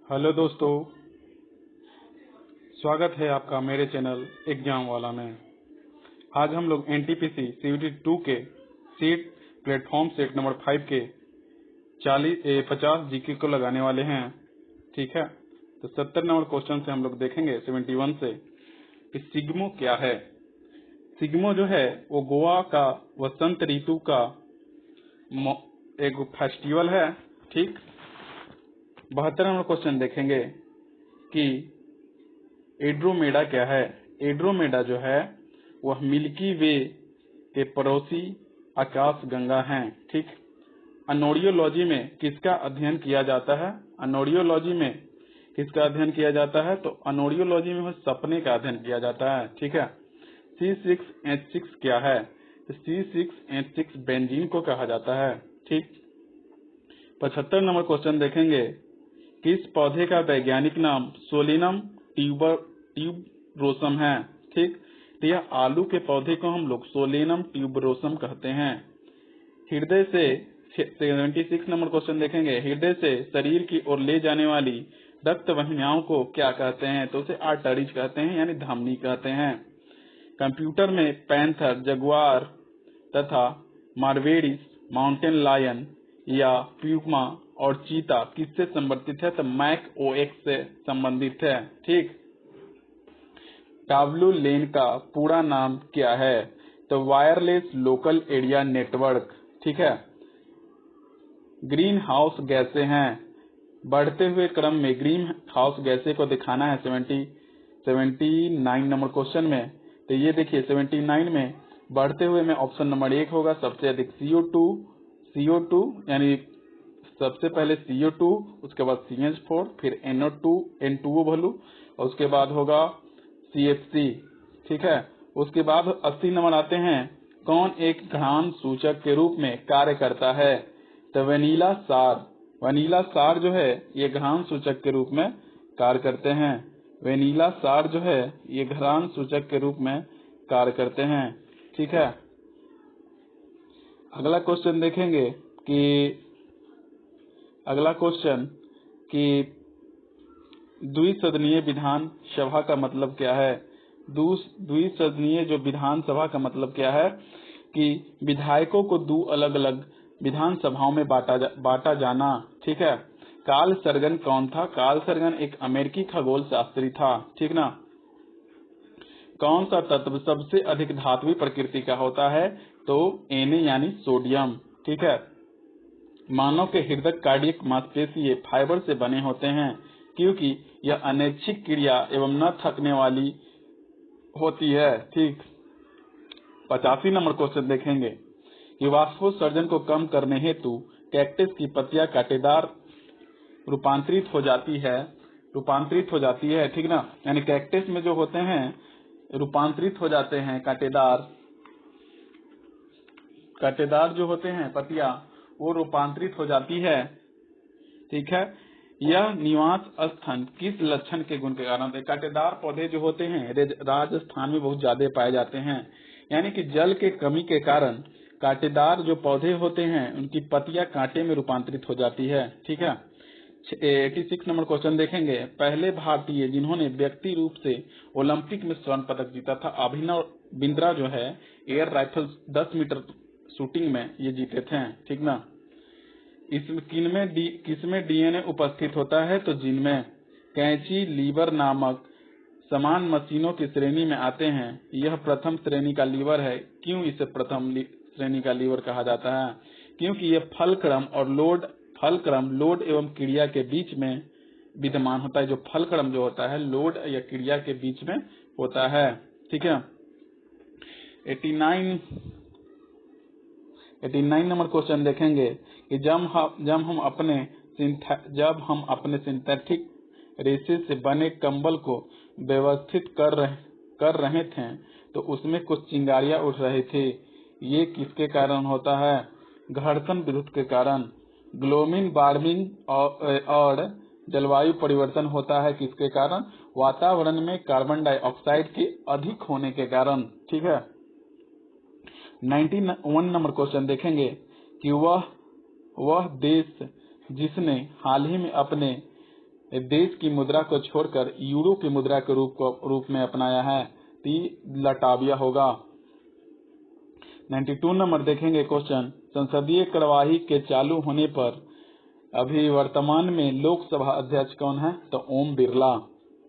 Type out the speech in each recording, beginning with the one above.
Hello दोस्तों, स्वागत है आपका मेरे चैनल एग्जाम वाला में। आज हम लोग एनटीपीसी सीयूटी 2 के सीट प्लेटफॉर्म सेट नंबर 5 के 50 जीके को लगाने वाले हैं। ठीक है, तो 70 नंबर क्वेश्चन से हम लोग देखेंगे 71 से कि सिग्मो क्या है। सिग्मो जो है वो गोवा का वसंत ऋतु का एक फेस्टिवल है। ठीक, 72 नंबर क्वेश्चन देखेंगे कि एड्रोमेडा क्या है। एड्रोमेडा जो है वह मिल्की वे के पड़ोसी आकाश गंगा हैं। ठीक, अनोरियोलॉजी में किसका अध्ययन किया जाता है। अनोरियोलॉजी में किसका अध्ययन किया जाता है, तो अनोरियोलॉजी में सपने का अध्ययन किया जाता है। ठीक है, C6H6 क्या है, तो C6H6 बेंजीन को कहा जाता है। ठीक, 75 नंबर क्वेश्चन देखेंगे, किस पौधे का वैज्ञानिक नाम सोलिनम ट्यूबरोसम है। ठीक, तो यह आलू के पौधे को हम लोग सोलिनम ट्यूबरोसम कहते हैं। हृदय से 76 नंबर क्वेश्चन देखेंगे, हृदय से शरीर की ओर ले जाने वाली रक्त वाहिनियों को क्या कहते हैं, तो उसे आर्टरीज कहते हैं, यानी धमनी कहते हैं। कंप्यूटर में पैंथर, जगुआर तथा मार्वेरिस, माउंटेन लायन या प्यूमा और चीता किससे संबंधित है, तो मैक OX से संबंधित है। ठीक, टाब्लू लेन का पूरा नाम क्या है, तो वायरलेस लोकल एरिया नेटवर्क। ठीक है, ग्रीन हाउस गैसें हैं, बढ़ते हुए क्रम में ग्रीन हाउस गैसें को दिखाना है 79 नंबर क्वेश्चन में। तो ये देखिए 79 में बढ़ते हुए में ऑप्शन नंबर 1 होगा सबसे अधिक CO2 यानी सबसे पहले CO2, उसके बाद CH4, फिर N2O वैल्यू और उसके बाद होगा CFC। ठीक है, उसके बाद 80 नंबर आते हैं, कौन एक घ्राण सूचक के रूप में कार्य करता है, तो वनीला सार जो है ये घ्राण सूचक के रूप में कार्य करते हैं। वनीला सार जो है ये घ्राण सूचक के रूप में कार्य करते हैं। ठीक है, अगला क्वेश्चन देखेंगे कि द्विसदनीय विधान सभा का मतलब क्या है। द्विसदनीय जो विधान सभा का मतलब क्या है कि विधायकों को दो अलग अलग विधान सभाओं में बांटा जाना। ठीक है, कार्ल सरगन कौन था, कार्ल सरगन एक अमेरिकी खगोल शास्त्री था। ठीक ना, कौन सा तत्व सबसे अधिक धात्विक प्रकृति का होता है, तो Na यानी सोडियम। ठीक है, मानव के हृदय कार्डियक मांसपेशी फाइबर से बने होते हैं क्योंकि यह अनैच्छिक क्रिया एवं न थकने वाली होती है। ठीक, 85 नंबर क्वेश्चन देखेंगे कि वाष्पोत्सर्जन को कम करने हेतु कैक्टस की पत्तियां कांटेदार रूपांतरित हो जाती है। ठीक ना, यानी कैक्टस में जो होते हैं रूपांतरित हो जाते हैं कांटेदार जो होते हैं पत्तियां वो रूपांतरित हो जाती है। ठीक है, यह निवास स्थान किस लक्षण के गुण के कारण है। कांटेदार पौधे जो होते हैं राजस्थान में बहुत ज्यादा पाए जाते हैं, यानी कि जल के कमी के कारण कांटेदार जो पौधे होते हैं उनकी पत्तियां कांटे में रूपांतरित हो जाती है। ठीक है, 86 नंबर क्वेश्चन देखेंगे, पहले भारतीय जिन्होंने व्यक्ति रूप से ओलंपिक में स्वर्ण पदक जीता था, अभिनव बिंद्रा जो है एयर राइफल 10 मीटर शूटिंग में ये जीते थे। ठीक ना, किसमें DNA उपस्थित होता है, तो जिनमें कैंची लीवर नामक समान मशीनों की श्रेणी में आते हैं। यह प्रथम श्रेणी का लीवर है। क्यों इसे प्रथम श्रेणी का लीवर कहा जाता है, क्योंकि यह फलक्रम लोड एवं क्रिया के बीच में विद्यमान होता है। जो फलक्रम जो होता है लोड या क्रिया के बीच में होता है। ठीक है, 89 नंबर क्वेश्चन देखेंगे कि जब हम अपने सिंथेटिक रेशे से बने कंबल को व्यवस्थित कर रहे थे तो उसमें कुछ चिंगारियां उठ रही थी। ये किसके कारण होता है, घर्षण विद्युत के कारण। ग्लोबल वार्मिंग और जलवायु परिवर्तन होता है किसके कारण, वातावरण में कार्बन डाइऑक्साइड के अधिक होने के कारण। ठीक है, 91 नंबर क्वेश्चन देखेंगे कि वह देश जिसने हाल ही में अपने देश की मुद्रा को छोड़कर यूरो की मुद्रा के रूप में अपनाया है, तो लटाविया होगा। 92 नंबर देखेंगे क्वेश्चन, संसदीय कार्यवाही के चालू होने पर अभी वर्तमान में लोकसभा अध्यक्ष कौन है? तो ओम बिरला।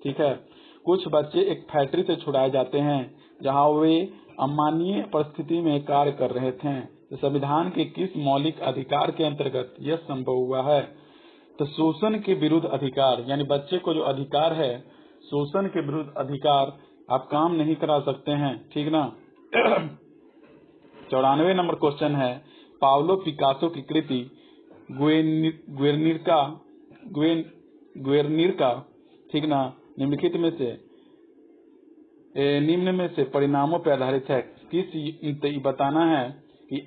ठीक है। कुछ बच्चे एक फैक्ट्री से छुड़ाए जाते हैं जहां वे अमानवीय परिस्थिति में कार्य कर रहे थे। तो संविधान के किस मौलिक अधिकार के अंतर्गत यह संभव हुआ है? तो शोषण के विरुद्ध अधिकार, यानी बच्चे को जो अधिकार है शोषण के विरुद्ध अधिकार, आप काम नहीं करा सकते हैं, ठीक ना। 94 नंबर क्वेश्चन है, पाब्लो पिकासो की कृति गुएर्निका, ठीक ना, निम्न में से परिणामों पर आधारित है। बताना है कि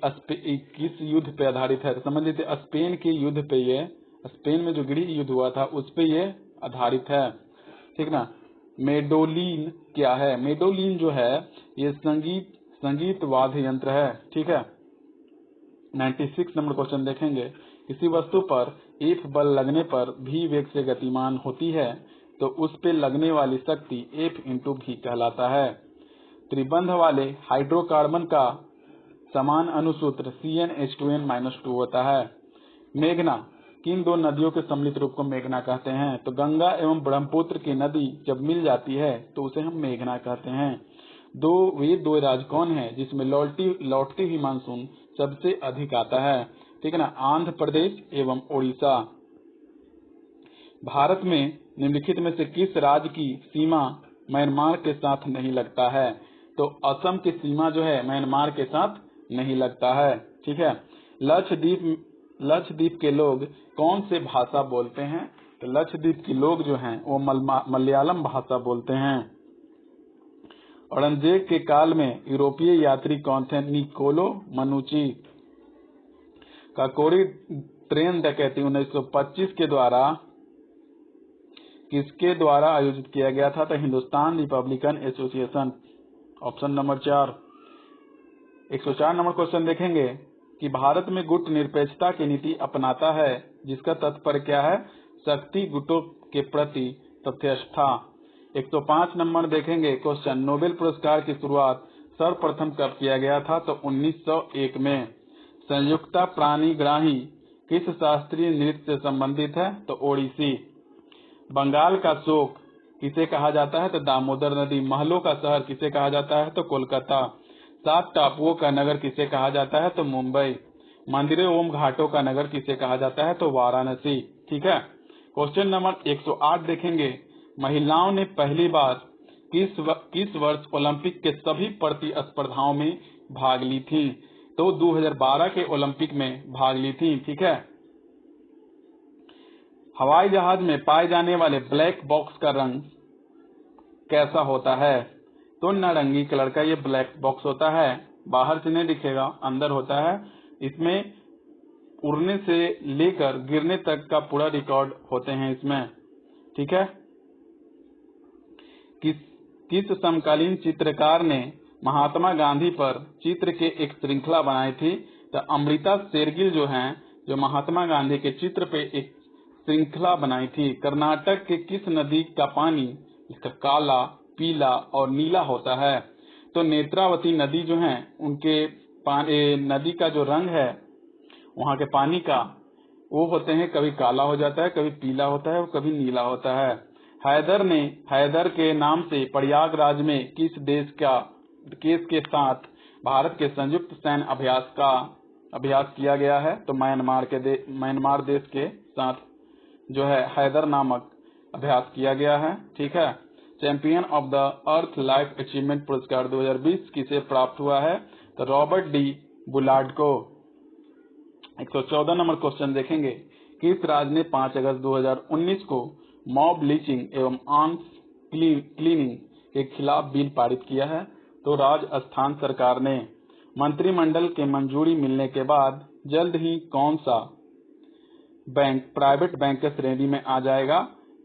किस युद्ध पे आधारित है। तो समझ लीजिए स्पेन के युद्ध पे, ये स्पेन में जो गृह युद्ध हुआ था उस पे ये आधारित है, ठीक ना। मेडोलिन क्या है? मेडोलिन जो है ये संगीत वाद्य यंत्र है, ठीक है। 96 नंबर क्वेश्चन देखेंगे, किसी वस्तु पर F बल लगने पर v वेग से गतिमान होती है तो उस पे लगने वाली शक्ति F × v कहलाता है। त्रिबंध वाले हाइड्रोकार्बन का समान अनुसूत्र CnH2n-2 होता है। मेघना, किन दो नदियों के सम्मिलित रूप को मेघना कहते हैं? तो गंगा एवं ब्रह्मपुत्र की नदी जब मिल जाती है तो उसे हम मेघना कहते हैं। वे दो राज्य कौन है जिसमें लौटती हुई मानसून सबसे अधिक आता है? ठीक है ना, आंध्र प्रदेश एवं ओडिशा। भारत में निम्नलिखित में से किस राज्य की सीमा म्यांमार के साथ नहीं लगता है? तो असम की सीमा जो है म्यांमार के साथ नहीं लगता है, ठीक है। लक्षद्वीप के लोग कौन से भाषा बोलते हैं? तो लक्षद्वीप के लोग जो हैं वो मलयालम भाषा बोलते हैं। औरंगजेब के काल में यूरोपीय यात्री कौन थे? निकोलो मनुची। काकोरी ट्रेन डकैती 1925 के द्वारा किसके द्वारा आयोजित किया गया था? तो Hindustan Republican association, option number 4। 104 number question देखेंगे कि भारत में गुट निरपेक्षता की नीति अपनाता है जिसका तात्पर्य क्या है? शक्ति गुटों के प्रति तथ्यस्था। 105 नंबर देखेंगे क्वेश्चन, नोबेल पुरस्कार की शुरुआत सर्वप्रथम कब किया गया था? तो 1901 में। संयुक्ता प्राणीग्राही किस शास्त्रीय नृत्य से संबंधित है? तो ओडिसी। बंगाल का शोक किसे कहा जाता है? तो दामोदर नदी। महलों का शहर किसे कहा जाता है? तो कोलकाता। 7 टापुओं का नगर किसे कहा जाता है? तो मुंबई। मंदिरों एवं घाटों का नगर किसे कहा जाता है? तो वाराणसी, ठीक है। क्वेश्चन नंबर 108 देखेंगे, महिलाओं ने पहली बार किस वर्ष ओलंपिक के सभी प्रतिस्पर्धाओं में भाग ली थी? तो 2012 के ओलंपिक में भाग ली थी, ठीक है। हवाई जहाज में पाए जाने वाले ब्लैक बॉक्स का रंग कैसा होता है? तो नारंगी कलर का ये ब्लैक बॉक्स होता है। बाहर से नहीं दिखेगा, अंदर होता है। इसमें उड़ने से लेकर गिरने तक का पूरा रिकॉर्ड होते हैं इसमें, ठीक है। किस समकालीन चित्रकार ने महात्मा गांधी पर चित्र के एक श्रृंखला बनाई थी? तो अमृता शेरगिल जो हैं, जो महात्मा गांधी के चित्र पे एक श्रृंखला बनाई थी। कर्नाटक के किस नदी का पानी इसका काला, पीला और नीला होता है? तो नेत्रावती नदी जो है उनके नदी का जो रंग है वहाँ के पानी का, वो होते हैं कभी काला हो जाता है, कभी पीला होता है और कभी नीला होता है। हैदर के नाम से प्रयागराज में किस देश के साथ भारत के संयुक्त सैन्य अभ्यास किया गया है? तो म्यांमार देश के साथ जो है हैदर नामक अभ्यास किया गया है, ठीक है। Champion of the earth life achievement पुरस्कार 2020 किसे प्राप्त हुआ है? तो रॉबर्ट डी बुलार्ड को। 114 नंबर क्वेश्चन देखेंगे, किस राज्य ने 5 अगस्त 2019 को मॉब लिंचिंग एवं आर्म्स क्लीनिंग के खिलाफ बिल पारित किया है? तो राजस्थान सरकार ने। मंत्रिमंडल के मंजूरी मिलने के बाद जल्द ही कौन सा बैंक प्राइवेट बैंक के श्रेणी में आ जाएगा?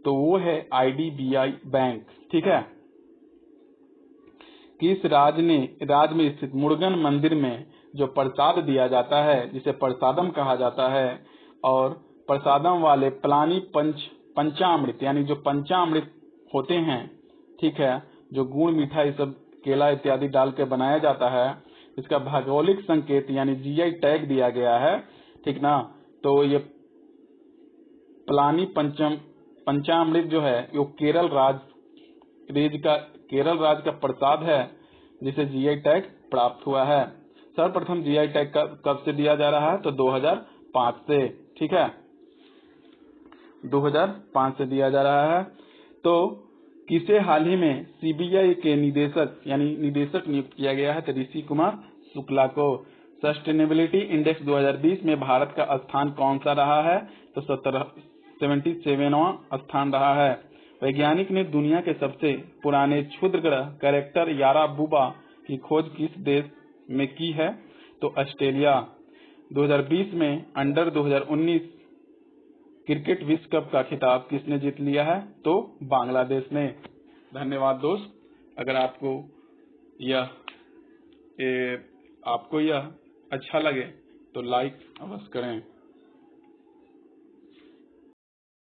तो वो है IDBI बैंक, ठीक है। किस राज्य में स्थित मुरुगन मंदिर में जो प्रसाद दिया जाता है जिसे प्रसादम कहा जाता है और प्रसादम वाले पलानी पंच पंचामृत यानी जो पंचामृत होते हैं, ठीक है, जो गुड़ मीठा ये सब केला इत्यादि डाल के बनाया जाता है, इसका भौगोलिक संकेत यानी जीआई टैग दिया गया है, ठीक ना। तो ये पलानी पंचामृत जो है वो केरल राज्य का प्रसाद है, जिसे जीआई टैग प्राप्त हुआ है। सर्वप्रथम जीआई टैग कब से दिया जा रहा है? तो 2005 से, ठीक है, 2005 से दिया जा रहा है। तो किसे हाल ही में सीबीआई के निदेशक नियुक्त किया गया है? तो ऋषि कुमार शुक्ला को। सस्टेनेबिलिटी इंडेक्स 2020 में भारत का स्थान कौन सा रहा है? तो 77वां स्थान रहा है। वैज्ञानिक ने दुनिया के सबसे पुराने क्षुद्र ग्रह कैरेक्टर याराबुबा की खोज किस देश में की है? तो ऑस्ट्रेलिया। 2020 में अंडर 2019 क्रिकेट विश्व कप का खिताब किसने जीत लिया है? तो बांग्लादेश ने। धन्यवाद दोस्त। अगर आपको यह अच्छा लगे तो लाइक अवश्य करें।